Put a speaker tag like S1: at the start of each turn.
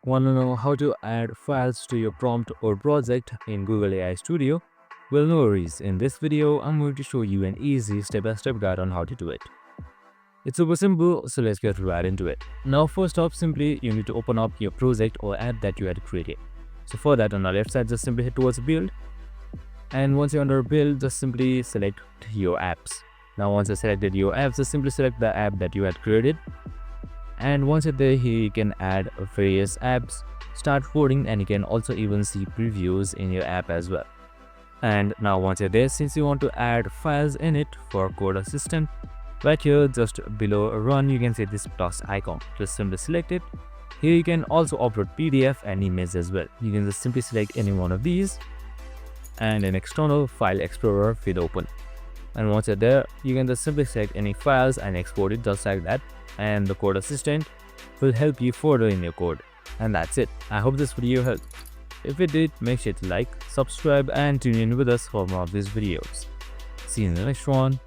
S1: Want to know how to add files to your prompt or project in Google AI Studio? Well, no worries. In this video, I'm going to show you an easy step-by-step guide on how to do it. It's super simple, so let's get right into it. Now, first off, simply you need to open up your project or app that you had created. So for that, on the left side, just simply head towards build. And once you're under build, just simply select your apps. Now, once you selected your apps, just simply select the app that you had created. And once you're there, here you can add various apps, start coding, and you can also even see previews in your app as well. And now once you're there, since you want to add files in it for code assistant, right here just below run you can see this plus icon. Just simply select it. Here you can also upload PDF and image as well. You can just simply select any one of these, and an external file explorer will open. And once you're there, you can just simply select any files and export it just like that, and the code assistant will help you further in your code. And that's it. I hope this video helped. If it did, make sure to like, subscribe, and tune in with us for more of these videos. See you in the next one.